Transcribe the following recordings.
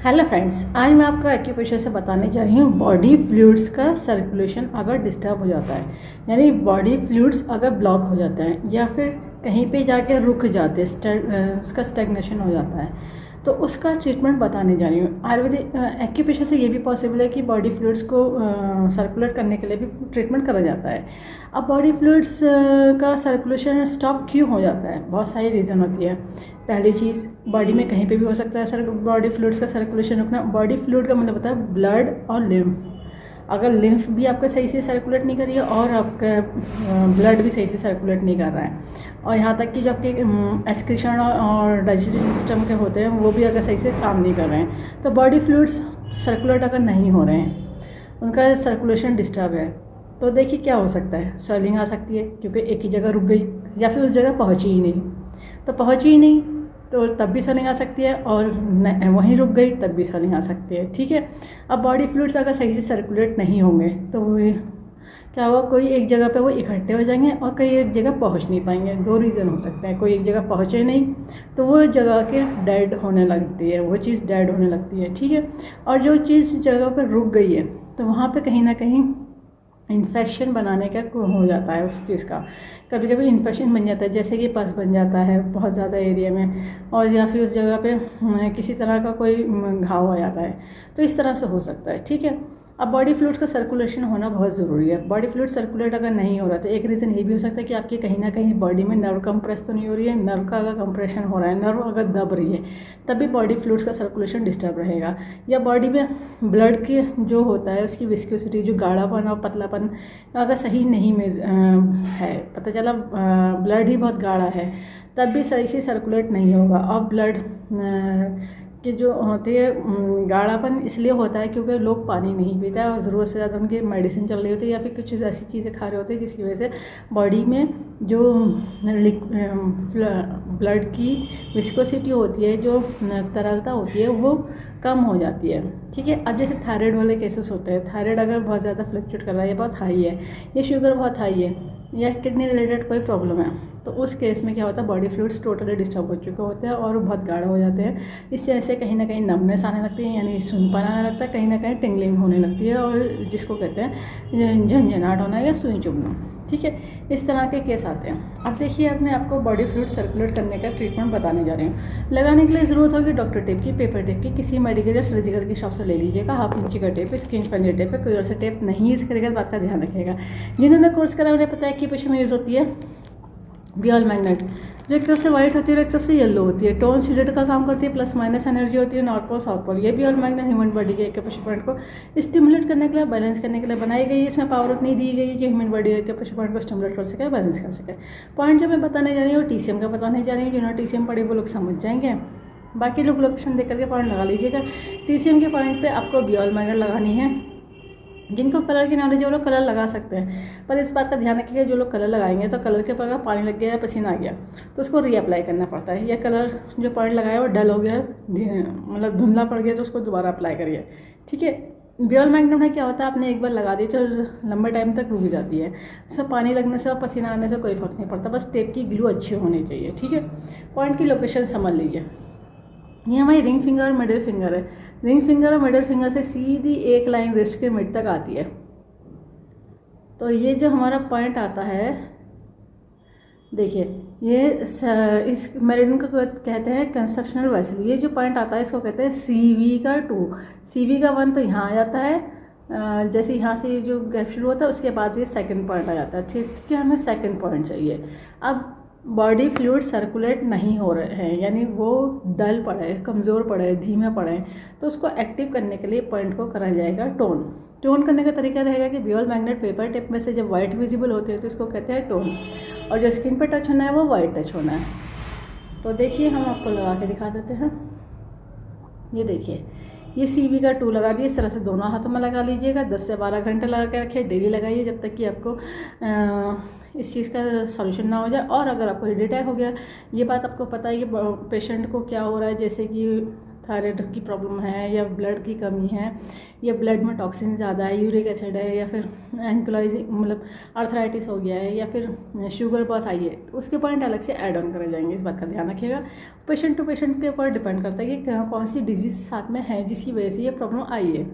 Hello friends, आज मैं आपको एक्यूप्रेशर से बताने जा रही हूँ बॉडी फ्लूइड्स का सर्कुलेशन अगर डिस्टर्ब हो जाता है, यानी बॉडी फ्लूइड्स अगर ब्लॉक हो जाते हैं या फिर कहीं पे जाके रुक जाते हैं, उसका स्टैग्नेशन हो जाता है, तो उसका ट्रीटमेंट बताने जा रही हूँ। आयुर्वेदिक एक्यूप्रेशर से ये भी पॉसिबल है कि बॉडी फ्लूइड्स को सर्कुलेट करने के लिए भी ट्रीटमेंट करा जाता है। अब बॉडी फ्लूइड्स का सर्कुलेशन स्टॉप क्यों हो जाता है? बहुत सारी रीज़न होती है। पहली चीज़, बॉडी में कहीं पे भी हो सकता है सर बॉडी फ्लूइड्स का सर्कुलेशन रुकना। बॉडी फ्लूइड का मतलब होता है ब्लड और लिम्फ। अगर लिम्फ भी आपका सही से सर्कुलेट नहीं कर रही है और आपका ब्लड भी सही से सर्कुलेट नहीं कर रहा है, और यहाँ तक कि जो आपके एक्सक्रीशन और डाइजेस्टिव सिस्टम के होते हैं वो भी अगर सही से काम नहीं कर रहे हैं, तो बॉडी फ्लूइड्स सर्कुलेट अगर नहीं हो रहे हैं, उनका सर्कुलेशन डिस्टर्ब है, तो देखिए क्या हो सकता है। स्वेलिंग आ सकती है क्योंकि एक ही जगह रुक गई या फिर उस जगह पहुँची ही नहीं, तो पहुँची ही नहीं तो तब भी स्वेलिंग आ सकती है, और वहीं रुक गई तब भी स्वेलिंग आ सकती है। ठीक है। अब बॉडी फ्लूइड्स अगर सही से सर्कुलेट नहीं होंगे तो वो क्या होगा, कोई एक जगह पे वो इकट्ठे हो जाएंगे और कई एक जगह पहुंच नहीं पाएंगे। दो रीज़न हो सकते हैं, कोई एक जगह पहुंचे नहीं तो वो जगह के डेड होने लगती है, वो चीज़ डेड होने लगती है। ठीक है। और जो चीज़ जगह पर रुक गई है तो वहाँ पे कहीं ना कहीं इन्फेक्शन बनाने का हो जाता है उस चीज़ का। कभी कभी इन्फेक्शन बन जाता है, जैसे कि पस बन जाता है बहुत ज़्यादा एरिया में, और या फिर उस जगह पे किसी तरह का कोई घाव हो जाता है, तो इस तरह से हो सकता है। ठीक है। अब बॉडी फ्लूइड का सर्कुलेशन होना बहुत ज़रूरी है। बॉडी फ्लूइड सर्कुलेट अगर नहीं हो रहा तो एक रीज़न ये भी हो सकता है कि आपकी कहीं ना कहीं बॉडी में नर्व कंप्रेस तो नहीं हो रही है। नर्व का अगर कंप्रेशन हो रहा है, नर्व अगर दब रही है, तब भी बॉडी फ्लूइड्स का सर्कुलेशन डिस्टर्ब रहेगा। या बॉडी में ब्लड के जो होता है उसकी विस्कोसिटी, जो गाढ़ापन और पतलापन अगर सही नहीं है, पता चला ब्लड ही बहुत गाढ़ा है, तब भी सही से सर्कुलेट नहीं होगा। और ब्लड कि जो होती है गाढ़ापन इसलिए होता है क्योंकि लोग पानी नहीं पीते हैं और ज़रूरत से ज़्यादा उनकी मेडिसिन चल रही होती है या फिर कुछ ऐसी चीज़ें खा रहे होते हैं जिसकी वजह से बॉडी में जो ब्लड की विस्कोसिटी होती है, जो तरलता होती है, वो कम हो जाती है। ठीक है। अब जैसे थायराइड वाले केसेस होते हैं, थायराइड अगर बहुत ज़्यादा फ्लक्चुएट कर रहा है, ये बहुत हाई है, ये शुगर बहुत हाई है, या किडनी रिलेटेड कोई प्रॉब्लम है, तो उस केस में क्या होता है, बॉडी फ्लूइड्स टोटली डिस्टर्ब हो चुके होते हैं और बहुत गाढ़ा हो जाते हैं। इस वजह से कहीं ना कहीं नमनेस आने लगती है, यानी सूंपन आने लगता है, कहीं ना कहीं टिंगलिंग होने लगती है, और जिसको कहते हैं झंझनाहट होना या सुई चुभना। ठीक है। इस तरह के केस आते हैं। अब देखिए, अब मैं आपको बॉडी फ्लूइड सर्कुलेट करने का ट्रीटमेंट बताने जा रही हूँ। लगाने के लिए ज़रूरत होगी डॉक्टर टेप की, पेपर टेप की, किसी मेडिकल या सर्जिकल की शॉप से ले लीजिएगा। हाफ इंची का टेप, स्किन पंजे टेप है, कोई और से टेप नहीं यूज़ करेगा, बात का ध्यान रखिएगा। जिन्होंने कोर्स करा उन्हें पता है कि पीछे में यूज़ होती है बॉल मैग्नेट, जो एक तरफ से वाइट होती है और एक तरफ से येलो होती है। टोन सीडेड का काम करती है, प्लस माइनस एनर्जी होती है, नॉर्थ पोल साउथ पोल। ये बॉल मैग्नेट ह्यूमन बॉडी के एक्यूप्रेशर पॉइंट को स्टिमुलेट करने के लिए, बैलेंस करने के लिए बनाई गई है। इसमें पावर उतनी दी गई है जो ह्यूमन बॉडी के एक्यूप्रेशर पॉइंट को स्टिमुलेट कर सके, बैलेंस कर सके। पॉइंट जो मैं बताने जा रही हूँ वो टीसीएम का बताने जा रही हूँ। जिन्होंने टीसीएम पढ़े वो लोग समझ जाएंगे, बाकी लोग लोकेशन देख करके पॉइंट लगा लीजिएगा। टीसीएम के पॉइंट पर आपको बॉल मैग्नेट लगानी है। जिनको कलर की नॉलेज है वो लोग कलर लगा सकते हैं, पर इस बात का ध्यान रखिएगा जो लोग कलर लगाएंगे तो कलर के ऊपर अगर पानी लग गया या पसीना आ गया तो उसको रीअप्लाई करना पड़ता है। या कलर जो पॉइंट लगाया वो डल हो गया, मतलब धुंधला पड़ गया, तो उसको दोबारा अप्लाई करिए। ठीक है। बॉल मैग्नेट में क्या होता है, आपने एक बार लगा दी तो लंबे टाइम तक रुक जाती है। उसमें पानी लगने से और पसीना आने से कोई फर्क नहीं पड़ता, बस टेप की ग्लू अच्छी होनी चाहिए। ठीक है। पॉइंट की लोकेशन समझ लीजिए। ये हमारी रिंग फिंगर और मिडिल फिंगर है। रिंग फिंगर और मिडिल फिंगर से सीधी एक लाइन रिस्ट के मिड तक आती है। तो ये जो हमारा पॉइंट आता है, देखिए, ये इस मेरिडियन को कहते हैं कंसेप्शनल वेसल। ये जो पॉइंट आता है इसको कहते हैं CV का 2, CV का 1 तो यहाँ आ जाता है। जैसे यहाँ से जो गैप शुरू होता है उसके बाद ये सेकंड पॉइंट आ जाता है। ठीक है। हमें सेकंड पॉइंट चाहिए। अब बॉडी फ्लूइड सर्कुलेट नहीं हो रहे हैं, यानी वो डल पड़े, कमज़ोर पड़े, धीमे पड़े, तो उसको एक्टिव करने के लिए पॉइंट को करा जाएगा टोन। टोन करने का तरीका रहेगा कि बॉल मैग्नेट पेपर टिप में से जब वाइट विजिबल होती है तो इसको कहते हैं टोन, और जो स्किन पर टच होना है वो वाइट टच होना है। तो देखिए, हम आपको लगा के दिखा देते हैं। ये देखिए, ये CV का 2 लगा दिए। इस तरह से दोनों हाथों में लगा लीजिएगा। 10 से 12 घंटे लगा के रखिए। डेली लगाइए जब तक कि आपको इस चीज़ का सॉल्यूशन ना हो जाए। और अगर आपको हार्ट अटैक हो गया, ये बात आपको पता है कि पेशेंट को क्या हो रहा है, जैसे कि थायराइड की प्रॉब्लम है या ब्लड की कमी है या ब्लड में टॉक्सिन ज़्यादा है, यूरिक एसिड है या फिर एंक्लोइजिंग मतलब आर्थराइटिस हो गया है या फिर शुगर बहुत हाई है, तो उसके पॉइंट अलग से ऐड ऑन करे जाएंगे। इस बात का ध्यान रखिएगा। पेशेंट टू पेशेंट के ऊपर डिपेंड करता है कि कौन सी डिजीज़ साथ में है जिसकी वजह से ये प्रॉब्लम आई है,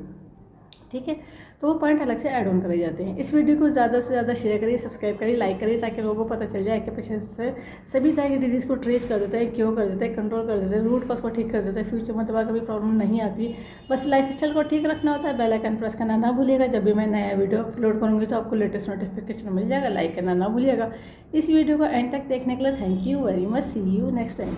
ठीक है। तो वो पॉइंट अलग से ऐड ऑन करे जाते हैं। इस वीडियो को ज़्यादा से ज़्यादा शेयर करिए, सब्सक्राइब करिए, लाइक करिए, ताकि लोगों को पता चल जाए कि पेशेंट से सभी तरह की डिजीज़ को ट्रीट कर देते हैं, क्योर कर देते हैं, कंट्रोल कर देते हैं, रूट कॉज को ठीक कर देते हैं, फ्यूचर में दोबारा कभी प्रॉब्लम नहीं आती। बस लाइफस्टाइल को ठीक रखना होता है। बेल आइकन प्रेस करना ना भूलिएगा। जब भी मैं नया वीडियो अपलोड करूँगी तो आपको लेटेस्ट नोटिफिकेशन मिल जाएगा। लाइक करना ना भूलिएगा। इस वीडियो को एंड तक देखने के लिए thank you very much. See you next time.